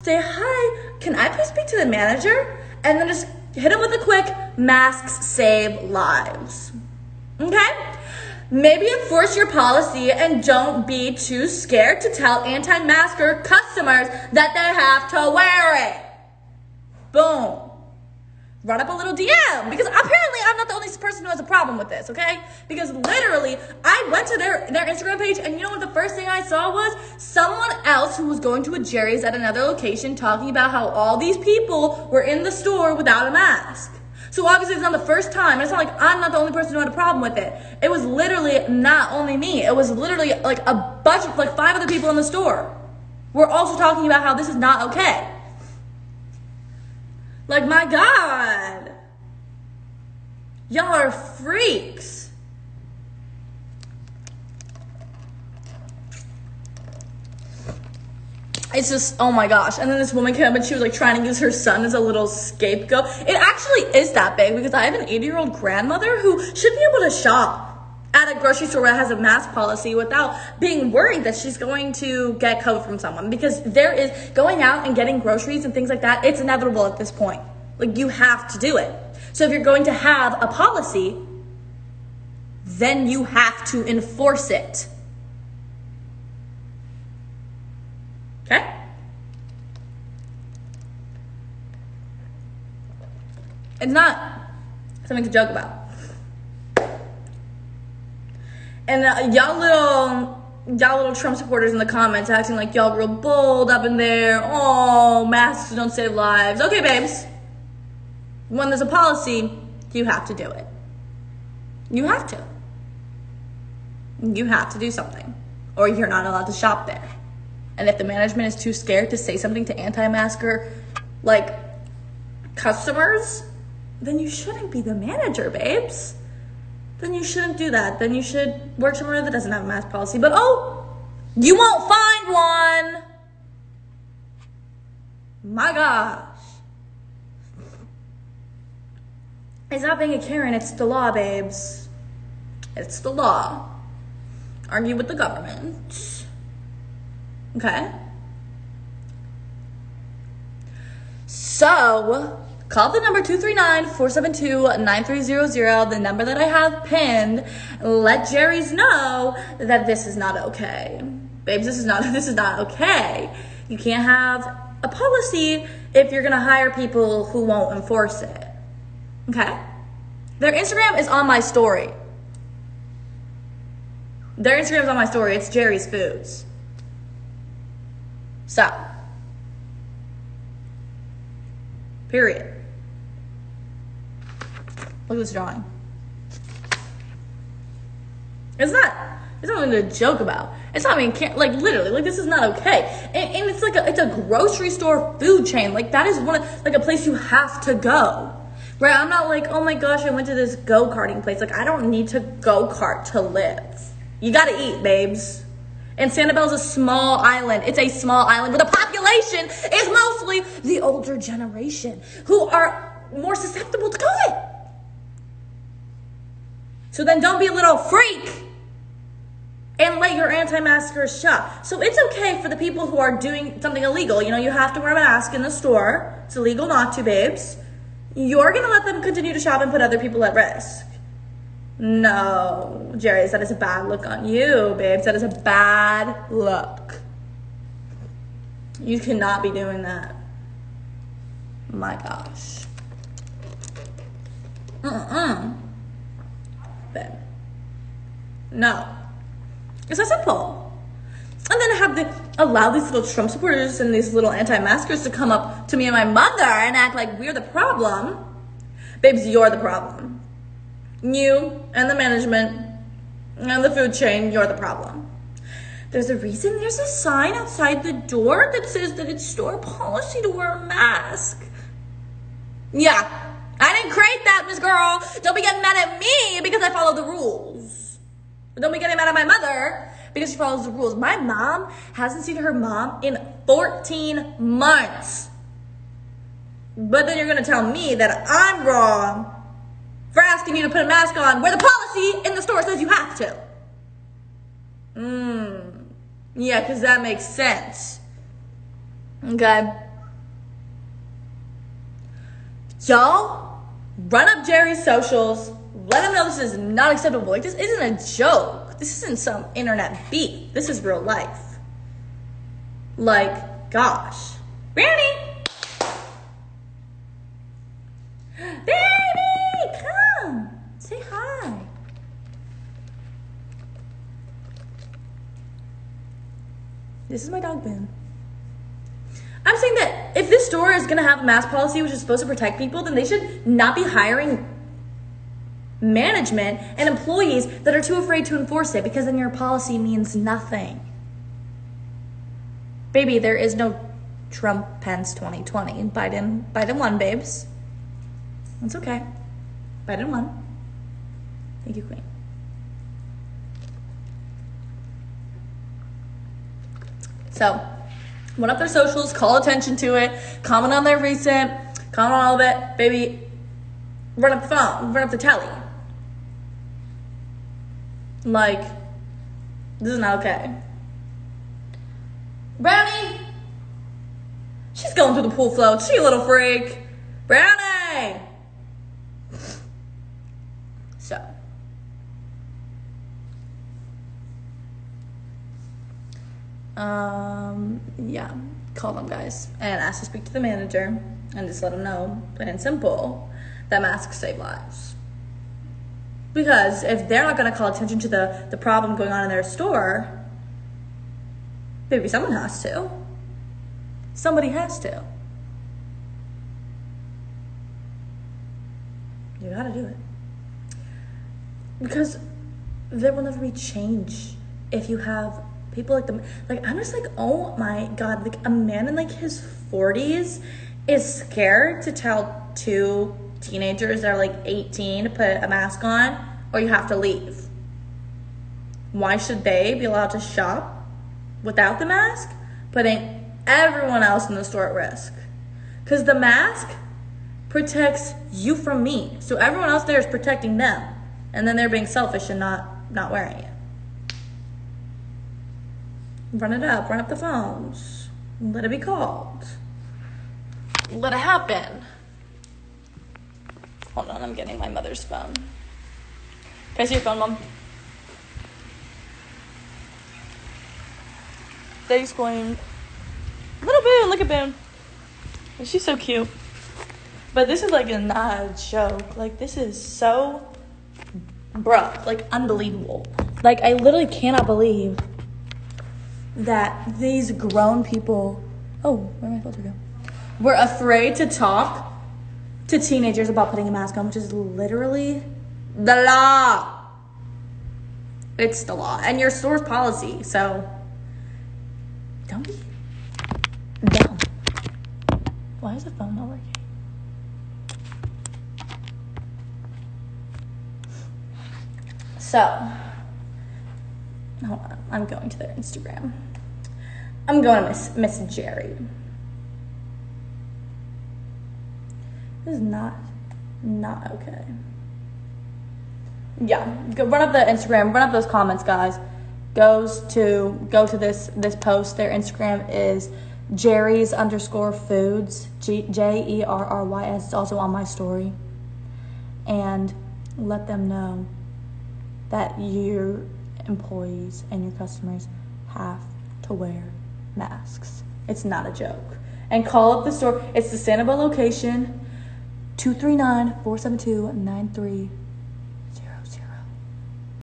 say, hi, can I please speak to the manager? And then just hit them with a quick, masks save lives. Okay? Maybe enforce your policy and don't be too scared to tell anti-masker customers that they have to wear it. Boom. Run up a little DM, because apparently I'm not the only person who has a problem with this, okay? Because literally, I went to their Instagram page, and you know what the first thing I saw was? Someone else who was going to a Jerry's at another location talking about how all these people were in the store without a mask. So obviously it's not the first time. It's not like I'm not the only person who had a problem with it. It was literally not only me. It was literally like a bunch of, like 5 other people in the store. We're also talking about how this is not okay. Like, my God. Y'all are freaks. It's just, oh my gosh. And then this woman came up and she was like trying to use her son as a little scapegoat. It actually is that big, because I have an 80-year-old grandmother who should be able to shop at a grocery store that has a mask policy without being worried that she's going to get COVID from someone, because there is going out and getting groceries and things like that. It's inevitable at this point. Like, you have to do it. So if you're going to have a policy, then you have to enforce it. Okay? It's not something to joke about. And y'all little Trump supporters in the comments acting like y'all real bold up in there. Oh, masks don't save lives. Okay, babes. When there's a policy, you have to do it. You have to. You have to do something, or you're not allowed to shop there. And if the management is too scared to say something to anti-masker, like, customers, then you shouldn't be the manager, babes. Then you shouldn't do that. Then you should work somewhere that doesn't have a mask policy. But, oh, you won't find one. My gosh. It's not being a Karen, it's the law, babes. It's the law. Argue with the government. Okay? So, call the number 239-472-9300, the number that I have pinned. Let Jerry's know that this is not okay. Babes, this is not okay. You can't have a policy if you're gonna hire people who won't enforce it. Okay? Their Instagram is on my story. Their Instagram is on my story. It's Jerry's Foods. So. Period. Look at this drawing. It's not something to joke about. It's not even, like, literally, like, this is not okay. And it's like it's a grocery store food chain. Like, that is like a place you have to go. Right? I'm not like, oh my gosh, I went to this go-karting place. Like, I don't need to go-kart to live. You gotta eat, babes. And Sanibel's a small island. It's a small island where the population is mostly the older generation who are more susceptible to COVID. So then don't be a little freak and let your anti-maskers shop. So it's okay for the people who are doing something illegal. You know, you have to wear a mask in the store. It's illegal not to, babes. You're going to let them continue to shop and put other people at risk. No, Jerry, that is a bad look on you, babes. That is a bad look. You cannot be doing that. My gosh. Babe. No. It's that simple. And then allow these little Trump supporters and these little anti-maskers to come up to me and my mother and act like we're the problem. Babes, you're the problem. You and the management and the food chain, you're the problem. There's a reason there's a sign outside the door that says that it's store policy to wear a mask. Yeah, I didn't create that, Miss Girl. Don't be getting mad at me because I follow the rules. Don't be getting mad at my mother because she follows the rules. My mom hasn't seen her mom in 14 months. But then you're going to tell me that I'm wrong for asking you to put a mask on where the policy in the store says you have to. Yeah, because that makes sense. Okay. y'all run up Jerry's socials. Let him know this is not acceptable. Like, this isn't a joke. This isn't some internet beef. This is real life. Like, gosh. Brownie! Baby, come. Say hi. This is my dog, Ben. I'm saying that if this store is going to have a mask policy, which is supposed to protect people, then they should not be hiring management and employees that are too afraid to enforce it, because then your policy means nothing. Baby, there is no Trump-Pence 2020. Biden won, babes. It's okay. Biden won. Thank you, Queen. So, went up their socials, call attention to it, comment on their recent, comment on all of it. Baby, run up the phone, run up the telly. Like, this is not okay. Brownie! She's going through the pool float. She a little freak. Brownie! So. Yeah, call them, guys, and ask to speak to the manager and just let them know, plain and simple, that masks save lives. Because if they're not going to call attention to the problem going on in their store, maybe someone has to. Somebody has to. You gotta do it. Because there will never be change if you have people like them. Like, I'm just like, oh my God, like a man in like his 40s is scared to tell two teenagers that are like 18 to put a mask on, or you have to leave. Why should they be allowed to shop without the mask, putting everyone else in the store at risk? Because the mask protects you from me, so everyone else there is protecting them, and then they're being selfish and not wearing it. Run it up, run up the phones, let it be called, let it happen. Hold on, I'm getting my mother's phone. Can I see your phone, Mom? Thanks, Queen. Little Boone, look at Boone. She's so cute. But this is like not a joke. Like, this is so, bruh, like unbelievable. Like, I literally cannot believe that these grown people, oh, where'd my filter go? We're afraid to talk to teenagers about putting a mask on, which is literally the law. It's the law. And your store's policy, so don't be dumb. Why is the phone not working? So, hold on. I'm going to their Instagram. I'm going to Miss Jerry. This is not okay. Yeah, go run up the Instagram, run up those comments, guys. Go to this post. Their Instagram is Jerry's_foods, JERRYS. It's also on my story. And let them know that your employees and your customers have to wear masks. It's not a joke. And call up the store. It's the Sanibel location, 239-472-93